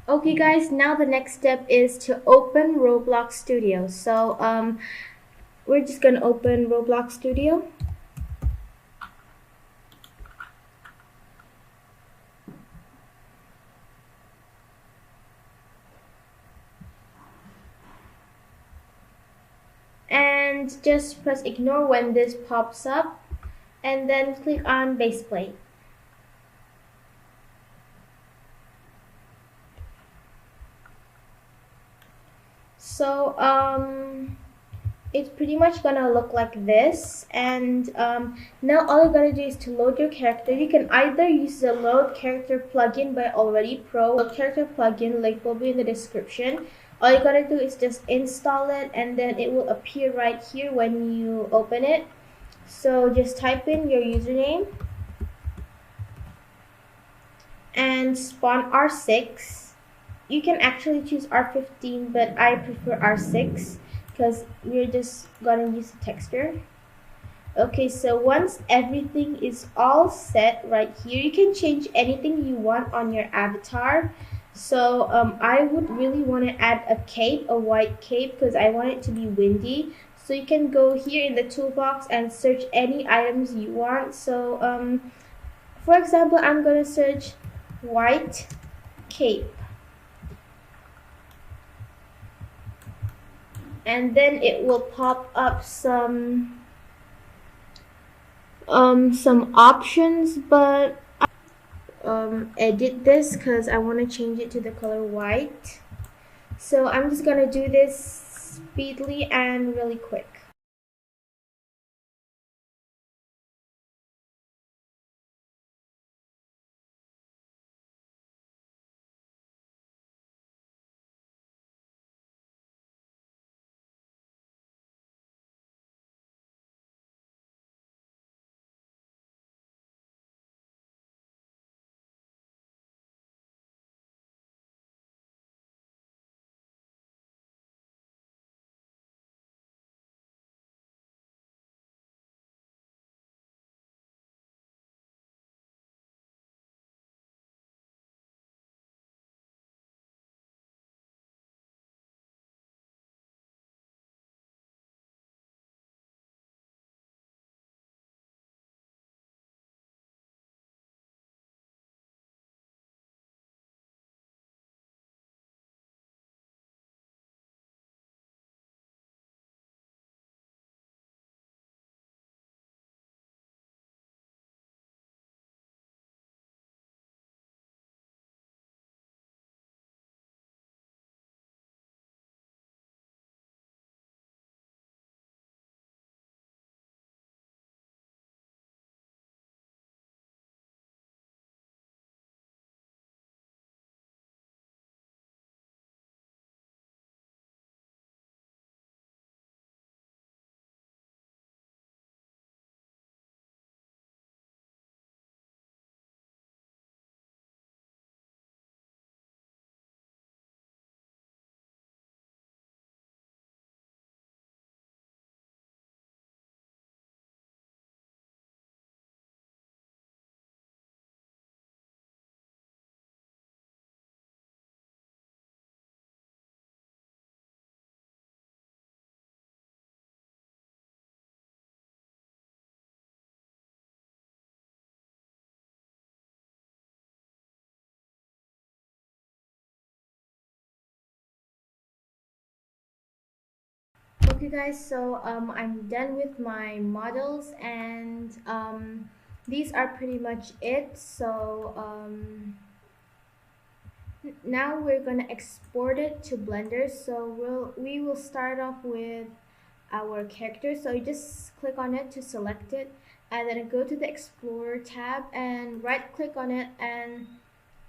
Okay guys, now the next step is to open Roblox Studio. So we're just gonna open Roblox Studio. And just press ignore when this pops up, and then click on base plate. So it's pretty much gonna look like this, and now all you're gonna do is to load your character. You can either use the load character plugin by Already Pro. Load character plugin link will be in the description. All you gotta do is just install it, and then it will appear right here when you open it. So just type in your username and spawn R6. You can actually choose R15, but I prefer R6 because we're just gonna use the texture. Okay, so once everything is all set right here, you can change anything you want on your avatar. So I would really want to add a cape, a white cape, because I want it to be windy. So you can go here in the toolbox and search any items you want. So for example, I'm gonna search white cape. And then it will pop up some options, but edit this because I want to change it to the color white. So I'm just gonna do this speedily and really quick. Okay guys, so I'm done with my models, and these are pretty much it. So now we're gonna export it to Blender. So we will start off with our character. So you just click on it to select it, and then go to the Explorer tab and right click on it and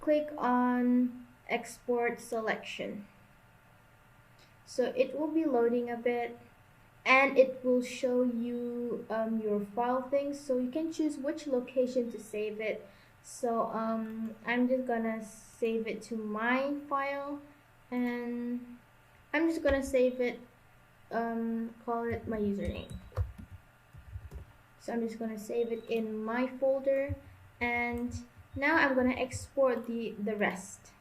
click on Export Selection. So it will be loading a bit, and it will show you your file things, so you can choose which location to save it. So I'm just gonna save it to my file, and I'm just gonna save it, call it my username. So I'm just gonna save it in my folder, and now I'm gonna export the rest.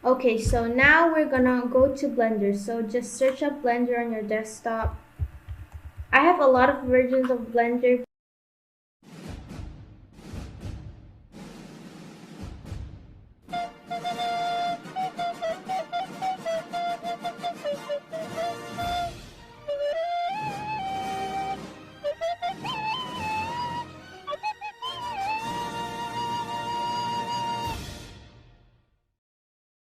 Okay, so now we're gonna go to Blender. So just search up Blender on your desktop. I have a lot of versions of Blender.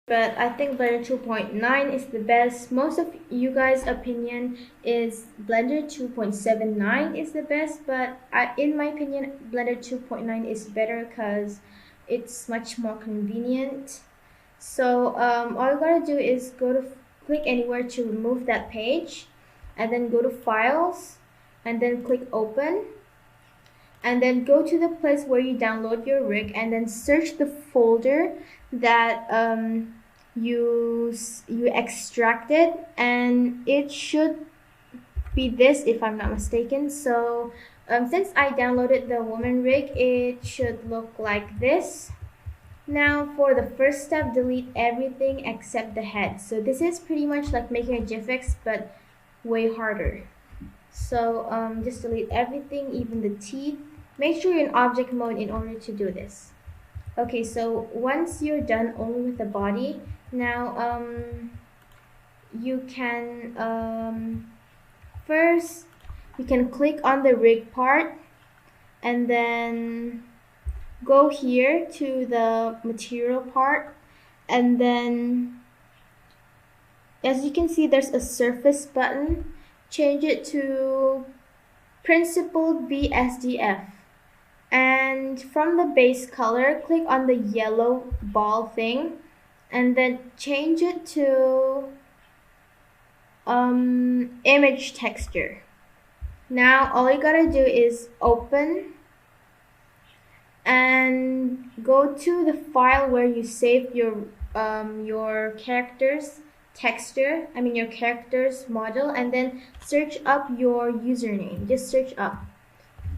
But I think Blender 2.9 is the best. Most of you guys' opinion is Blender 2.79 is the best, but in my opinion, Blender 2.9 is better because it's much more convenient. So all you gotta do is click anywhere to remove that page, and then go to Files, and then click Open, and then go to the place where you download your rig, and then search the folder that you extracted, and it should be this if I'm not mistaken. So since I downloaded the woman rig, it should look like this. Now for the first step, delete everything except the head. So this is pretty much like making a GIFX but way harder. So just delete everything, even the teeth. Make sure you're in object mode in order to do this. Okay, so once you're done only with the body, now you can first you can click on the rig part, and then go here to the material part, and then as you can see there's a surface button. Change it to principled BSDF, and from the base color click on the yellow ball thing, and then change it to image texture. Now all you gotta do is open and go to the file where you saved your characters texture, your characters model, and then search up your username. Just search up.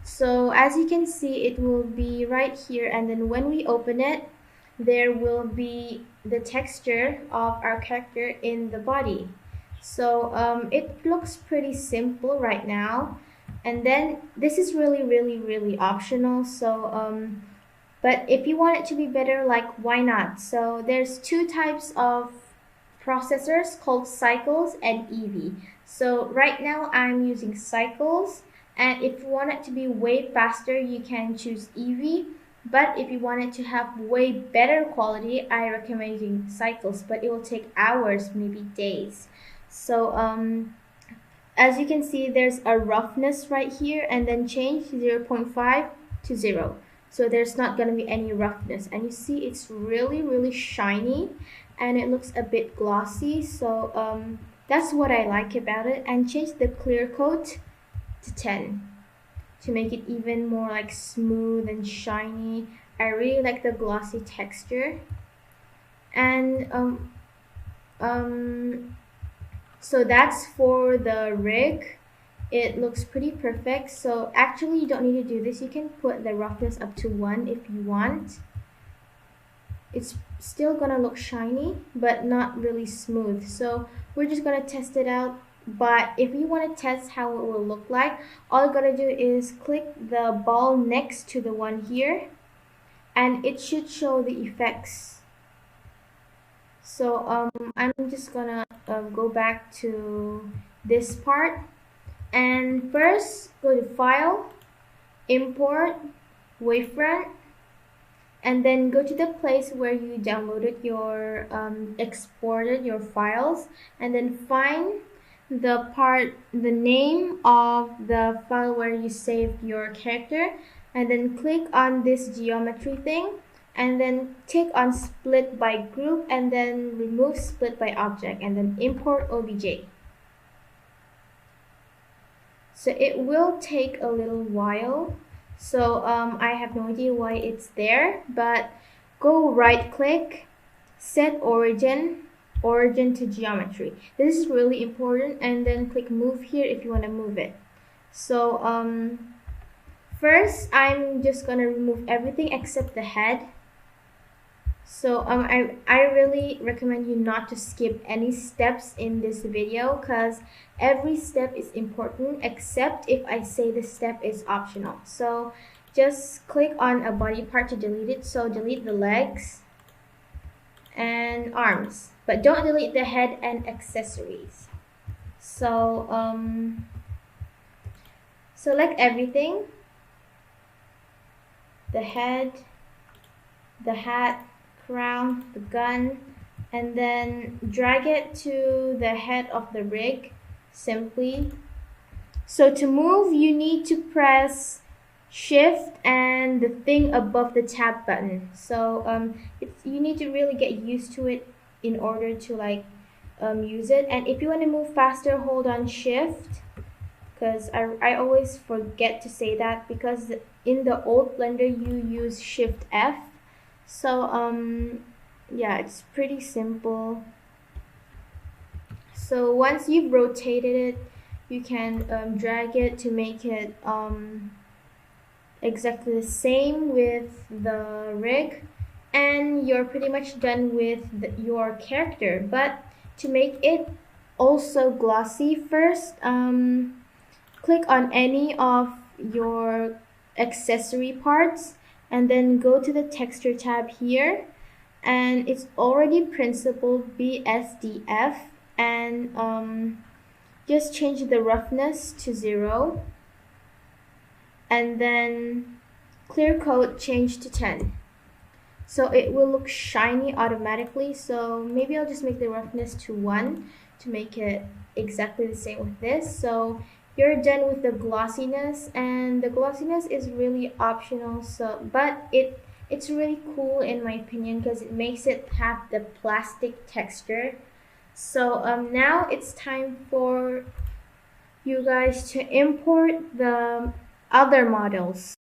So as you can see, it will be right here, and then when we open it, there will be the texture of our character in the body. So it looks pretty simple right now, and then this is really optional. So but if you want it to be better, like, why not? So there's two types of processors called Cycles and Eevee. So right now I'm using Cycles, and if you want it to be way faster, you can choose Eevee. But if you want it to have way better quality, I recommend using Cycles, but it will take hours, maybe days. So as you can see, there's a roughness right here, and then change 0.5 to 0. So there's not going to be any roughness, and you see it's really shiny, and it looks a bit glossy. So that's what I like about it. And change the clear coat to 10 to make it even more like smooth and shiny. I really like the glossy texture. And So that's for the rig. It looks pretty perfect. So actually you don't need to do this. You can put the roughness up to 1 if you want. It's still gonna look shiny, but not really smooth. So we're just gonna test it out. But if you want to test how it will look like, all you gotta do is click the ball next to the one here, and it should show the effects. So I'm just gonna go back to this part, and first go to File, Import, Wavefront, and then go to the place where you downloaded your exported your files, and then find the name of the file where you saved your character, and then click on this geometry thing, and then tick on split by group, and then remove split by object, and then import obj. So it will take a little while. So I have no idea why it's there, but go right click, set origin to geometry. This is really important, and then click move here if you want to move it. So first I'm just gonna remove everything except the head. So I really recommend you not to skip any steps in this video, because every step is important except if I say the step is optional. So just click on a body part to delete it. So delete the legs and arms, but don't delete the head and accessories. So select everything, the head, the hat, crown, the gun, and then drag it to the head of the rig simply. So to move, you need to press Shift and the thing above the tab button. So you need to really get used to it in order to use it. And if you want to move faster, hold on Shift, because I always forget to say that, because in the old Blender you use Shift F. So yeah, it's pretty simple. So once you've rotated it, you can drag it to make it exactly the same with the rig, and you're pretty much done with your character. But to make it also glossy, first click on any of your accessory parts, and then go to the texture tab here, and it's already principled BSDF, and just change the roughness to 0, and then clear coat change to 10. So it will look shiny automatically. So maybe I'll just make the roughness to 1 to make it exactly the same with this. So you're done with the glossiness, and the glossiness is really optional, but it's really cool in my opinion, because it makes it have the plastic texture. So now it's time for you guys to import the other models.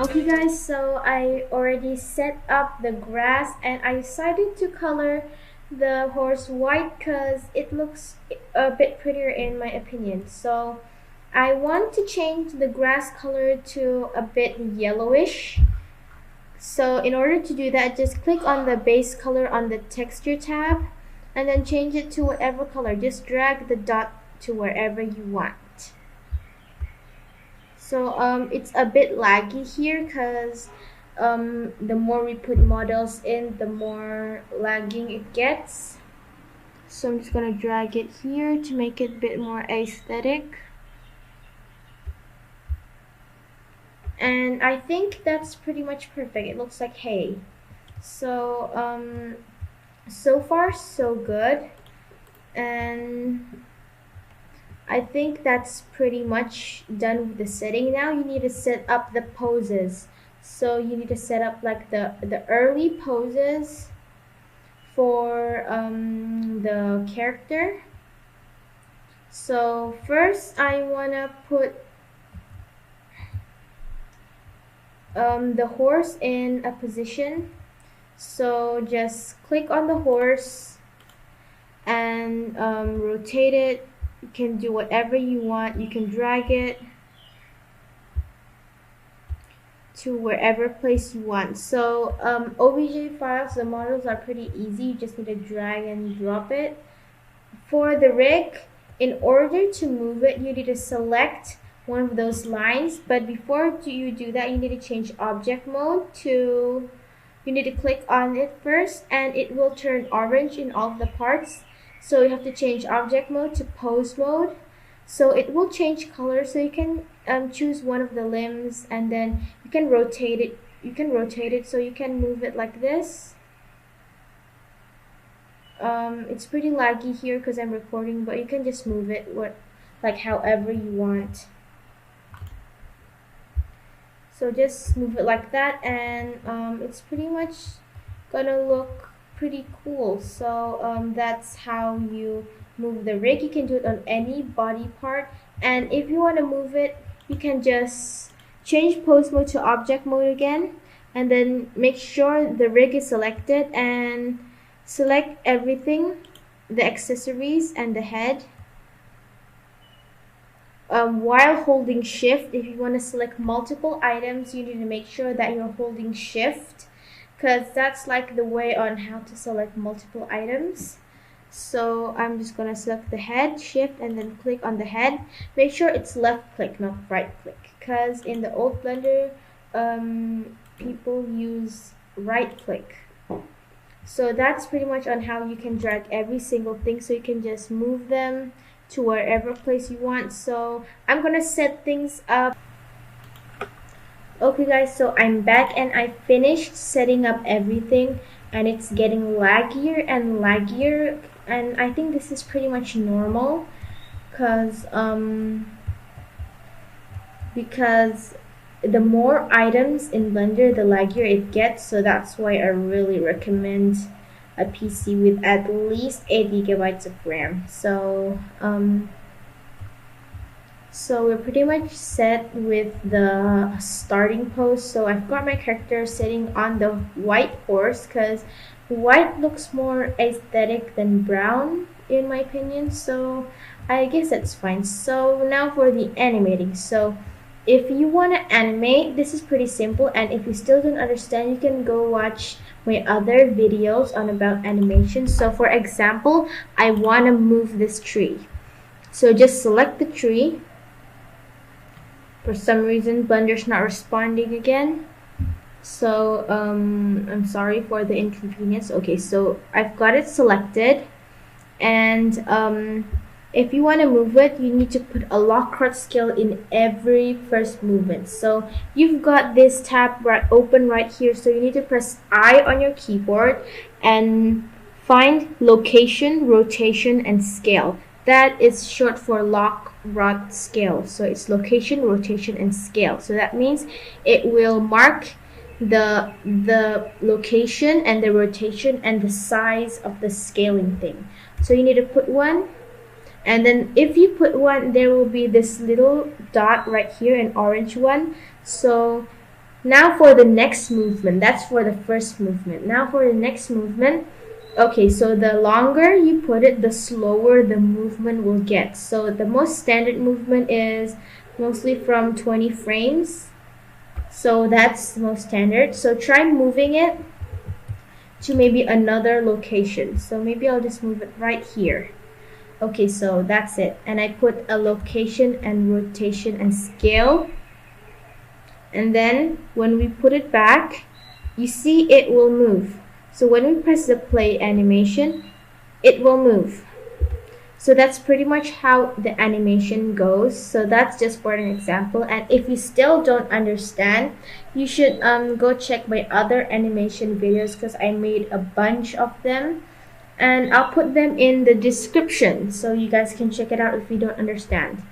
Okay guys, so I already set up the grass and I decided to color the horse white because it looks a bit prettier in my opinion. So I want to change the grass color to a bit yellowish. So in order to do that, just click on the base color on the texture tab and then change it to whatever color. Just drag the dot to wherever you want. So it's a bit laggy here because the more we put models in, the more lagging it gets. So I'm just gonna drag it here to make it a bit more aesthetic. And I think that's pretty much perfect. It looks like hay. So so far so good. And I think that's pretty much done with the setting. Now you need to set up the poses. So you need to set up like the early poses for the character. So first I wanna put the horse in a position. So just click on the horse and rotate it. You can do whatever you want. You can drag it to wherever place you want. So OBJ files, the models are pretty easy. You just need to drag and drop it. For the rig, in order to move it, you need to select one of those lines. But before you do that, you need to change object mode to, you need to click on it first and it will turn orange in all of the parts. So you have to change object mode to pose mode. So it will change color. So you can choose one of the limbs and then you can rotate it. You can rotate it so you can move it like this. It's pretty laggy here because I'm recording, but you can just move it like however you want. So just move it like that and it's pretty much gonna look pretty cool. So that's how you move the rig. You can do it on any body part, and if you want to move it, you can just change pose mode to object mode again and then make sure the rig is selected and select everything, the accessories and the head. While holding shift, if you want to select multiple items, you need to make sure that you're holding shift because that's like the way on how to select multiple items. So I'm just gonna select the head, shift and then click on the head. Make sure it's left click, not right click, because in the old Blender people use right click. So that's pretty much on how you can drag every single thing, so you can just move them to wherever place you want. So I'm gonna set things up. Okay guys, so I'm back and I finished setting up everything and it's getting laggier and laggier, and I think this is pretty much normal because the more items in Blender, the laggier it gets. So that's why I really recommend a PC with at least 8 GB of RAM. So we're pretty much set with the starting pose. So I've got my character sitting on the white horse because white looks more aesthetic than brown in my opinion. So I guess that's fine. So now for the animating. So if you want to animate, this is pretty simple, and if you still don't understand, you can go watch my other videos on about animation. So for example, I want to move this tree. So just select the tree. For some reason, Blender's not responding again. So I'm sorry for the inconvenience. Okay, so I've got it selected, and if you want to move it, you need to put a lockhart scale in every first movement. So you've got this tab open right here, so you need to press I on your keyboard and find location, rotation, and scale. That is short for lockhart scale. So it's location, rotation, and scale. So that means it will mark the location and the rotation and the size of the scaling thing. So you need to put one, and then if you put one, there will be this little dot right here, an orange one. So Now for the next movement. That's for the first movement. Now for the next movement. Okay, so the longer you put it, the slower the movement will get. So the most standard movement is mostly from 20 frames. So that's the most standard. So try moving it to maybe another location. So maybe I'll just move it right here. Okay, so that's it. And I put a location and rotation and scale. And then when we put it back, you see it will move. So when we press the play animation, it will move. So that's pretty much how the animation goes. So that's just for an example. And if you still don't understand, you should go check my other animation videos because I made a bunch of them. And I'll put them in the description so you guys can check it out if you don't understand.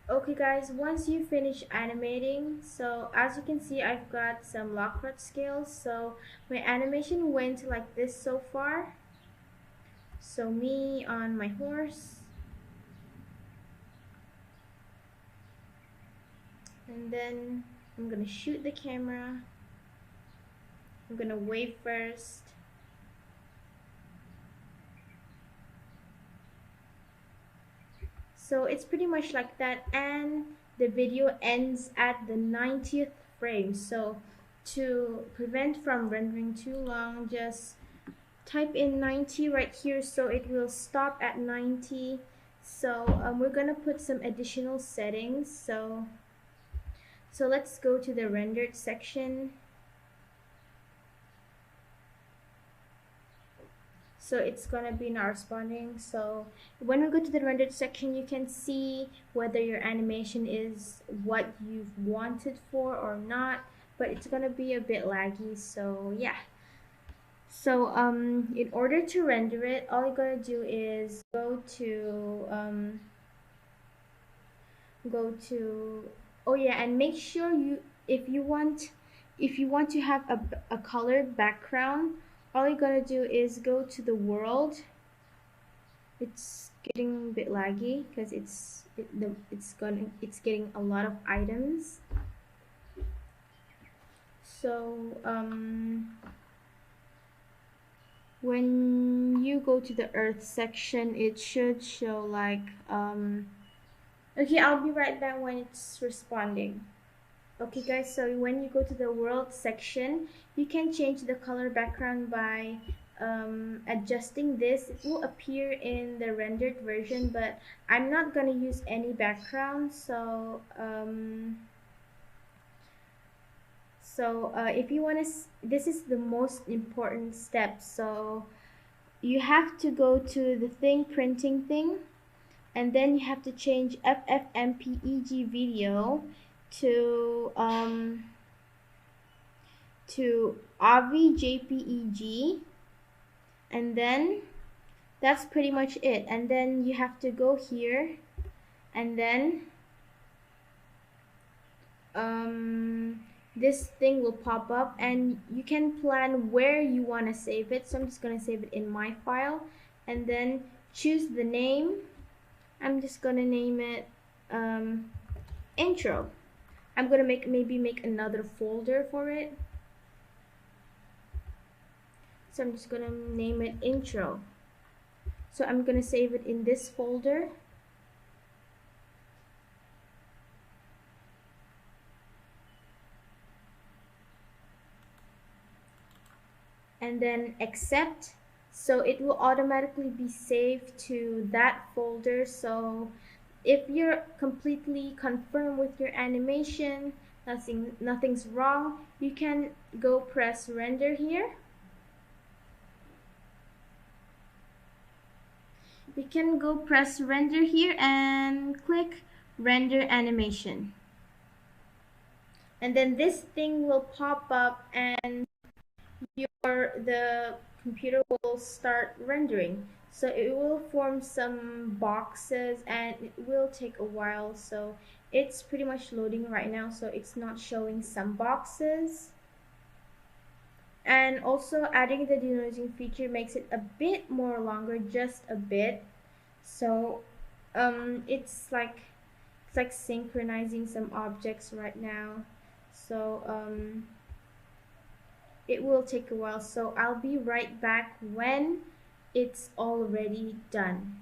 Okay guys, once you finish animating, so as you can see I've got some Lockhart scales, so my animation went like this so far. So me on my horse, and then I'm gonna shoot the camera. I'm gonna wave first. So it's pretty much like that, and the video ends at the 90th frame. So to prevent from rendering too long, just type in 90 right here, so it will stop at 90. So we're gonna put some additional settings. So let's go to the rendered section. So it's gonna be now responding. So when we go to the rendered section, you can see whether your animation is what you've wanted for or not, but it's gonna be a bit laggy. So yeah. So in order to render it, all you gotta do is go to oh yeah, and make sure you if you want to have a colored background, all you gotta do is go to the world. It's getting a bit laggy because it's getting a lot of items. So when you go to the earth section, it should show like okay, I'll be right back when it's responding. Okay guys, so when you go to the world section, you can change the color background by adjusting this. It will appear in the rendered version, but I'm not gonna use any background. So if you want to, this is the most important step. So you have to go to the thing printing thing, and then you have to change FFmpeg video to AVI JPEG, and then that's pretty much it. And then you have to go here, and then this thing will pop up, and you can plan where you want to save it. So I'm just going to save it in my file, and then choose the name. I'm just going to name it intro. I'm going to maybe make another folder for it. So I'm just going to name it intro. So I'm going to save it in this folder. And then accept. So it will automatically be saved to that folder. So if you're completely confirmed with your animation, nothing's wrong, you can go press render here. You can go press render here and click render animation. And then this thing will pop up, and the computer will start rendering. So it will form some boxes, and it will take a while. So it's pretty much loading right now, so it's not showing some boxes. And also adding the denoising feature makes it a bit more longer, just a bit. So it's like synchronizing some objects right now. So it will take a while. So I'll be right back when it's already done.